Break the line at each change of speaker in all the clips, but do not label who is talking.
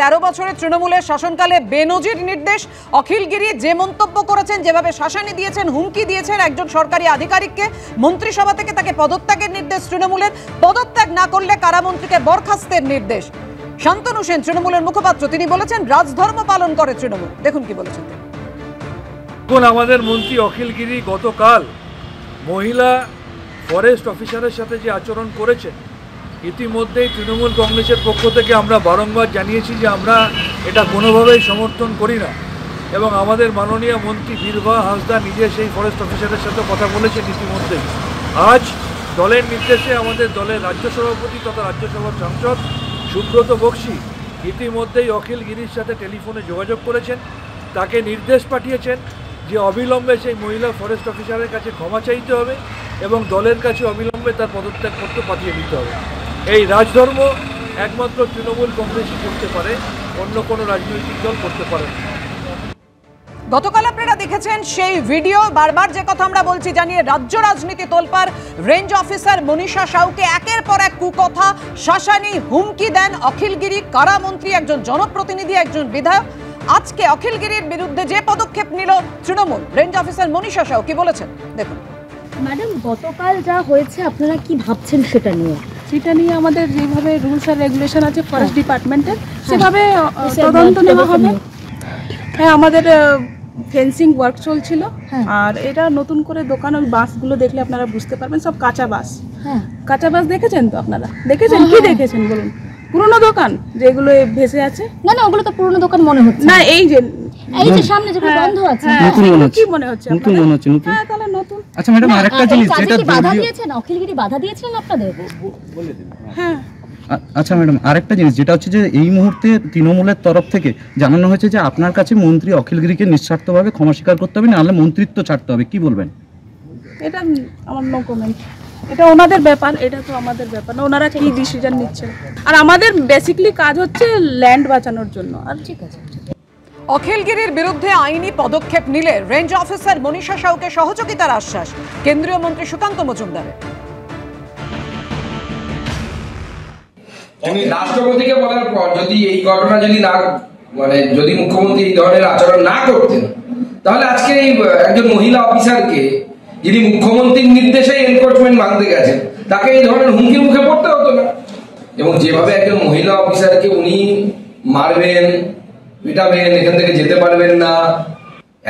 13 বছরের তৃণমূলের শাসনকালে বেনজির নির্দেশ। অখিলগিরি যে মন্তব্য করেছেন, যেভাবে শাসানি দিয়েছেন, হুমকি দিয়েছেন একজন সরকারি আধিকারিককে, মন্ত্রিসভা থেকে তাকে পদত্যাগের নির্দেশ তৃণমূলের, পদত্যাগ না করলে কারামন্ত্রীকে বরখাস্তের নির্দেশ। শান্তনু সেন তৃণমূলের মুখপাত্র, তিনি বলেছেন রাজধর্ম পালন করে তৃণমূল। দেখুন কি বলেছেন।
আমাদের মন্ত্রী অখিলগিরি গতকাল মহিলা ফরেস্ট অফিসারের সাথে যে আচরণ করেছেন, ইতিমধ্যেই তৃণমূল কংগ্রেসের পক্ষ থেকে আমরা বারংবার জানিয়েছি যে আমরা এটা কোনোভাবেই সমর্থন করি না, এবং আমাদের মাননীয় মন্ত্রী বীরভা হাঁসদা নিজে সেই ফরেস্ট অফিসারের সাথে কথা বলেছেন ইতিমধ্যেই। আজ দলের নির্দেশে আমাদের দলের রাজ্য সভাপতি তথা রাজ্যসভার সাংসদ সুব্রত বক্সি ইতিমধ্যেই অখিলগিরির সাথে টেলিফোনে যোগাযোগ করেছেন, তাকে নির্দেশ পাঠিয়েছেন যে অবিলম্বে সেই মহিলা ফরেস্ট অফিসারের কাছে ক্ষমা চাইতে হবে এবং দলের কাছে অবিলম্বে তার পদত্যাগপত্র পাঠিয়ে দিতে হবে। এই রাজধর্ম একমাত্র তৃণমূল কংগ্রেসই করতে পারে, অন্য কোনো রাজনৈতিক দল করতে পারে না।
গতকাল আপনারা দেখেছেন সেই ভিডিও। বারবার যে কথা আমরা বলছি, জানিয়ে রাজ্য রাজনীতি তোলপাড়। রেঞ্জ অফিসার মনীষা সাউকে একের পর এক কুকথা, শাসানি, হুমকি দেন অখিলগিরি, কারামন্ত্রী, একজন জনপ্রতিনিধি, একজন বিধায়ক। আজকে অখিলগিরির বিরুদ্ধে যে পদক্ষেপ নিল তৃণমূল, রেঞ্জ অফিসার মনীষা সাউ কি বলেছেন দেখুন।
ম্যাডাম, গতকাল যা হয়েছে আপনারা কি ভাবছেন সেটা নিয়ে?
সেটা নিয়ে আমাদের যেভাবে রুলস আর রেগুলেশন আছে ফরেস্ট ডিপার্টমেন্টের, সেভাবে তদন্ত নেওয়া হবে। হ্যাঁ, আমাদের ফেন্সিং ওয়ার্ক চলছিল, আর এটা নতুন করে দোকান, ওই বাসগুলো দেখলে আপনারা বুঝতে পারবেন, সব কাঁচা বাস। হ্যাঁ, কাঁচা বাস দেখেছেন তো আপনারা? দেখেছেন? কি দেখেছেন বলুন? পুরনো দোকান যেগুলো ভেসে আছে।
না না, ওগুলো তো পুরনো দোকান মনে হচ্ছে
না। এই যে
সামনে যেগুলো বন্ধ আছে,
কি মনে হচ্ছে? নতুন মনে হচ্ছে। হ্যাঁ, তাহলে নতুন।
আচ্ছা ম্যাডাম, আরেকটা জিনিস যেটা
বাধা দিয়েছেন, অখিলগিরি বাধা দিয়েছিলেন আপনাদের?
হ্যাঁ।
আচ্ছা ম্যাডাম, আরেকটা জিনিস যেটা হচ্ছে যে এই মুহূর্তে তৃণমূলের তরফ থেকে জানানো হয়েছে যে আপনার কাছে মন্ত্রী অখিলগিরিকে নিঃস্বার্থভাবে ক্ষমা স্বীকার করতে হবে, নাহলে মন্ত্রিত্ব ছাড়তে হবে। কি বলবেন?
এটা আমার নো কমেন্ট। এটা ওনাদের ব্যাপার, এটা তো আমাদের ব্যাপার না। ওনারা কি ডিসিশন নিচ্ছেন, আর আমাদের বেসিক্যালি কাজ হচ্ছে ল্যান্ড বাঁচানোর জন্য। আর ঠিক আছে।
অখিলগিরির বিরুদ্ধে আইনি পদক্ষেপ নিলে রেঞ্জ অফিসার মনীষা সাউকে সহযোগিতার আশ্বাস কেন্দ্রীয় মন্ত্রী সুকান্ত মজুমদারের।
রাষ্ট্রপতিকে বলার পর যদি এই ঘটনা যদি না, যদি মুখ্যমন্ত্রী এই ধরনের আচরণ না করতেন, তাহলে আজকে এই একজন মহিলা অফিসারকে, যিনি মুখ্যমন্ত্রীর নির্দেশে এনফোর্সমেন্ট মানতে গেছেন, তাকে এই ধরনের হুমকির মুখে পড়তে হতো না। এবং যেভাবে একজন মহিলা অফিসারকে উনি মারবেন, পিটাবেন, এখান থেকে যেতে পারবেন না,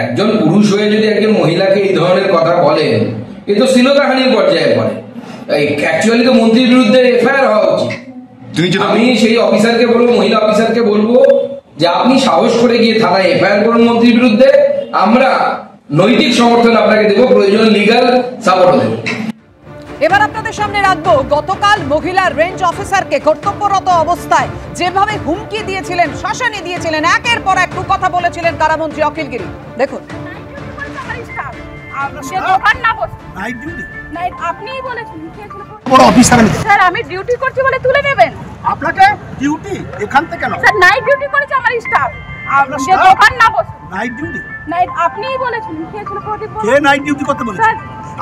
একজন পুরুষ হয়ে যদি একজন মহিলাকে এই ধরনের কথা বলেন, এ তো শ্লীলতাহানির পর্যায়ে পড়ে। অ্যাকচুয়ালি তো মন্ত্রীর বিরুদ্ধে এফআইআর হওয়া উচিত। আমি সেই অফিসারকে বলবো, মহিলা অফিসারকে বলবো যে আপনি সাহস করে গিয়ে থানায় এফআইআর করুন মন্ত্রীর বিরুদ্ধে। আমরা নৈতিক সমর্থন আপনাকে দেবো, প্রয়োজনে লিগ্যাল সাপোর্ট দেব।
এবার আপনাদের সামনে রাখবো গতকাল মহিলা রেঞ্জ অফিসারকে কর্তব্যরত অবস্থায় যেভাবে হুমকি দিয়েছিলেন, শাসানি দিয়েছিলেন, একের পর এক কথা বলেছিলেন কারামন্ত্রী অখিলগিরি। দেখুন।
স্যার, আমি ডিউটি করছি বলে তুলে নেবেন?
আপনাকে ডিউটি এখান থেকে কেন?
স্যার, নাইট ডিউটি করেছে আমার স্টাফ। দোকান না বসে
নাইট ডিউটি?
নাইট আপনিই বলেছেন।
কে নাইট ডিউটি করতে বলেছে?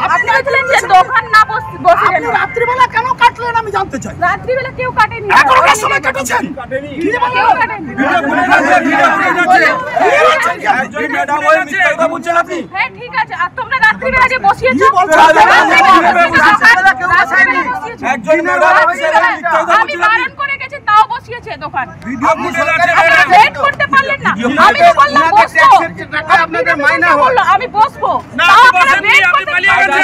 আপনি বলেছিলেন যে দোকান না বসে।
আপনি রাত্রিবেলা কেন কাটলেন আমি জানতে চাই।
রাত্রিবেলা কেউ কাটেনি।
এখনকার সময় কাটেছেন?
কেউ কাটেনি।
ম্যাডাম ওই মিথ্যা কথা বলছেন আপনি।
হ্যাঁ, ঠিক আছে। আর তোমরা রাত্রিবেলা যে বসিয়েছো,
একজন ম্যাডাম
আমি বারণ করে গেছি, তাও বসিয়েছে দোকান। আপনারা ওয়েট করতে পারলেন না? আমি তো বললাম বসবো, আপনাদের মাইনা হলো আমি বসবো, তাও আপনারা ওয়েট করতে পারলেন না।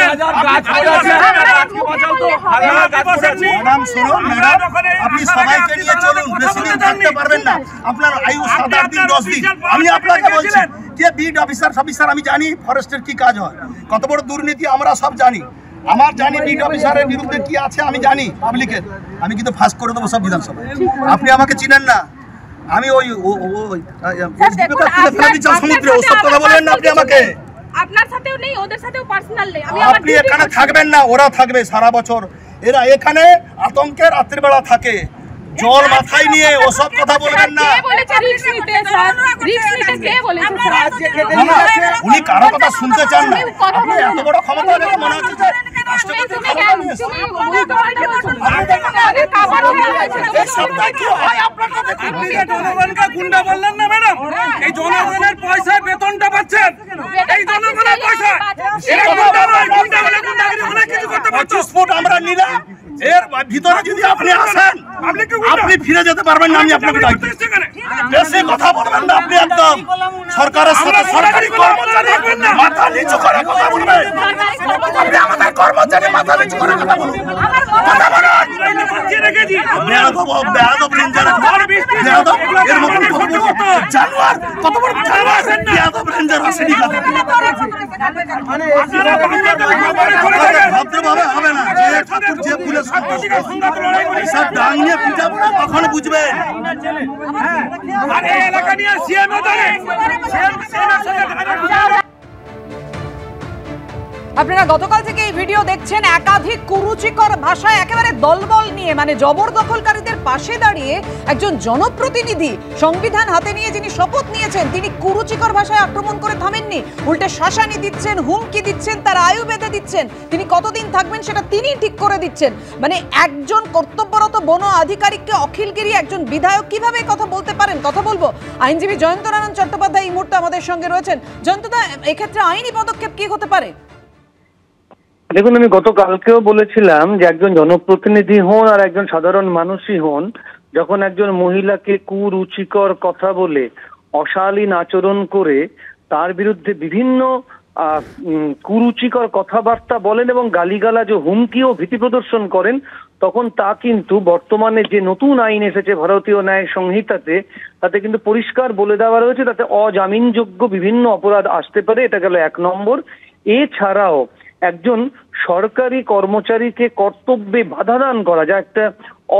ম্যাডাম শুনুন, ম্যাডাম আপনি সবাইকে নিয়ে চলুন, বেশি দিন থাকতে পারবেন না। আপনার আয়ু 7-8 দিন 10 দিন। আমি আপনাকে বলছি যে বিট অফিসার আমি জানি ফরেস্টের কি কাজ হয়, কত বড় দুর্নীতি আমরা সব জানি। আমার জানি বিট অফিসারের বিরুদ্ধে কি আছে আমি জানি পাবলিকের। আমি কিন্তু ফাঁস করে দেবো সব বিধানসভায়। আপনি আমাকে চিনেন না, আমি ওই সমুদ্রে ওসব কথা বলবেন না আপনি আমাকে।
আপনার সাথেও নেই, ওদের সাথেও পার্সোনাল নেই।
আপনি এখানে থাকবেন না, ওরা থাকবে সারা বছর। এরা এখানে আতঙ্কে রাত্রিবেলা থাকে, জল মাথায় নিয়ে ওসব কথা বলবেন না। উনি কারো কথা শুনতে চান না। আপনি এত বড় ক্ষমতা মনে হচ্ছে রাষ্ট্রপতি
জনগণকে গুন্ডা বললেন না ম্যাডাম, এই জনগণের পয়সায় বেতনটা পাচ্ছেন, এই জনগণের পয়সা অনেক কিছু করতে পারছো।
25 ফুট আমরা নিলাম, এর ভিতরে যদি আপনি আসেন আপনি ফিরে যেতে পারবেন না। আমি আপনাকে বেশি কথা বলবেন না, আপনি একদম সরকারের সাথে সরকারি কর্মচারী মাথা নিচু করে কথা বলবেন। আপনি আমাদের কর্মচারী মাথা নিচু করে কথা বলুন, কথা বলুন। বেয়াদব রেঞ্জার, বেয়াদব এর মতন কত বড় জানোয়ার, কত বড় জানোয়ার বেয়াদব রেঞ্জার আসেনি কথা। ভদ্রভাবে হবে না, যে ঠাকুর যে ফুলে সন্তুষ্ট সব ডাং নিয়ে পিটাবো না, কখন বুঝবেন?
এলাকা নিয়ে সিএম
আপনারা গতকাল থেকে এই ভিডিও দেখছেন, একাধিক কুরুচিকর ভাষায় একেবারে দলবল নিয়ে, মানে জবরদখলকারীদের পাশে দাঁড়িয়ে একজন জনপ্রতিনিধি সংবিধান হাতে নিয়ে যিনি শপথ নিয়েছেন, তিনি কুরুচিকর ভাষায় আক্রমণ করে থামেননি, উল্টে শাসানি দিচ্ছেন, হুমকি দিচ্ছেন, তার আয়ু বেঁধে দিচ্ছেন, তিনি কতদিন থাকবেন সেটা তিনি ঠিক করে দিচ্ছেন। মানে একজন কর্তব্যরত বন আধিকারিককে অখিলগিরি একজন বিধায়ক কিভাবে কথা বলতে পারেন? কথা বলবো আইনজীবী জয়ন্তনারায়ণ চট্টোপাধ্যায় এই মুহূর্তে আমাদের সঙ্গে রয়েছেন। জয়ন্তদা, এক্ষেত্রে আইনি পদক্ষেপ কি হতে পারে?
দেখুন, আমি গতকালকেও বলেছিলাম যে একজন জনপ্রতিনিধি হন আর একজন সাধারণ মানুষই হন, যখন একজন মহিলাকে কুরুচিকর কথা বলে, অশালীন আচরণ করে, তার বিরুদ্ধে বিভিন্ন কুরুচিকর কথাবার্তা বলেন এবং গালিগালাজ ও হুমকি ও ভীতি প্রদর্শন করেন, তখন তা কিন্তু বর্তমানে যে নতুন আইন এসেছে ভারতীয় ন্যায় সংহিতাতে, তাতে কিন্তু পরিষ্কার বলে দেওয়া রয়েছে তাতে অজামিনযোগ্য বিভিন্ন অপরাধ আসতে পারে। এটা গেল 1 নম্বর। এছাড়াও একজন সরকারি কর্মচারীকে কর্তব্যে বাধা দান করা, যা একটা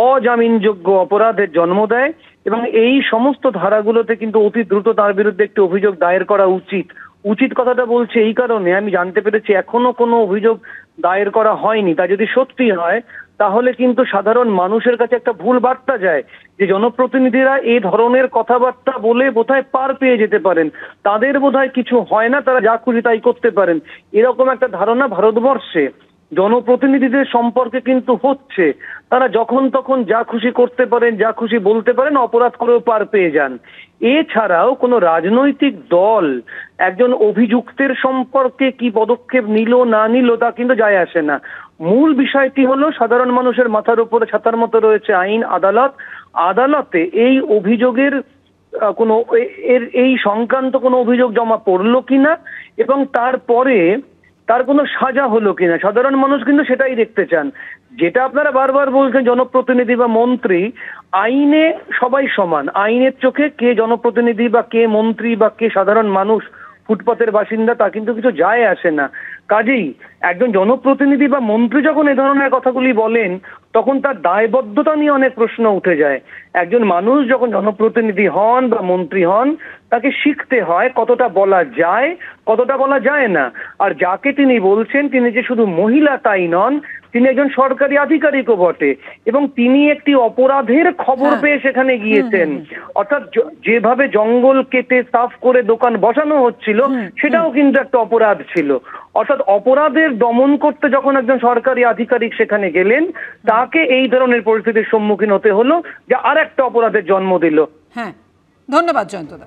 অজামিনযোগ্য অপরাধের জন্ম দেয়, এবং এই সমস্ত ধারাগুলোতে কিন্তু অতি দ্রুত তার বিরুদ্ধে একটি অভিযোগ দায়ের করা উচিত। উচিত কথাটা বলছে এই কারণে, আমি জানতে পেরেছি এখনো কোনো অভিযোগ দায়ের করা হয়নি। তা যদি সত্যি হয় তাহলে কিন্তু সাধারণ মানুষের কাছে একটা ভুল বার্তা যায় যে জনপ্রতিনিধিরা এই ধরনের কথাবার্তা বলে বোধহয় পার পেয়ে যেতে পারেন, তাদের বোধহয় কিছু হয় না, তারা যা খুশি তাই করতে পারেন, এরকম একটা ধারণা ভারতবর্ষে জনপ্রতিনিধিদের সম্পর্কে কিন্তু হচ্ছে। তারা যখন তখন যা খুশি করতে পারেন, যা খুশি বলতে পারেন, অপরাধ করেও পার পেয়ে যান। এছাড়াও কোনো রাজনৈতিক দল একজন অভিযুক্তের সম্পর্কে কি পদক্ষেপ নিল না নিল তা কিন্তু যায় আসে না। মূল বিষয়টি হলো সাধারণ মানুষের মাথার উপরে ছাতার মতো রয়েছে আইন, আদালত। আদালতে এই অভিযোগের কোনো এই সংক্রান্ত কোনো অভিযোগ জমা পড়লো কিনা এবং তারপরে তার কোনো সাজা হলো কিনা, সাধারণ মানুষ কিন্তু সেটাই দেখতে চান। যেটা আপনারা বারবার বলছেন জনপ্রতিনিধি বা মন্ত্রী, আইনে সবাই সমান। আইনের চোখে কে জনপ্রতিনিধি বা কে মন্ত্রী বা কে সাধারণ মানুষ, ফুটপাতের বাসিন্দা, তা কিন্তু কিছু যায় আসে না। কাজেই একজন জনপ্রতিনিধি বা মন্ত্রী যখন এ ধরনের কথাগুলি বলেন তখন তার দায়বদ্ধতা নিয়ে অনেক প্রশ্ন উঠে যায়। একজন মানুষ যখন জনপ্রতিনিধি হন বা মন্ত্রী হন তাকে শিখতে হয় কতটা বলা যায়, কতটা বলা যায় না। আর যাকে তিনি বলছেন তিনি যে শুধু মহিলা তাই নন, তিনি একজন সরকারি আধিকারিকও বটে, এবং তিনি একটি অপরাধের খবর পেয়ে সেখানে গিয়েছেন। অর্থাৎ যেভাবে জঙ্গল কেটে সাফ করে দোকান বসানো হচ্ছিল সেটাও কিন্তু একটা অপরাধ ছিল। অর্থাৎ অপরাধের দমন করতে যখন একজন সরকারি আধিকারিক সেখানে গেলেন, তাকে এই ধরনের পরিস্থিতির সম্মুখীন হতে হলো, যা আর একটা অপরাধের জন্ম দিল।
হ্যাঁ, ধন্যবাদ জয়ন্তদা।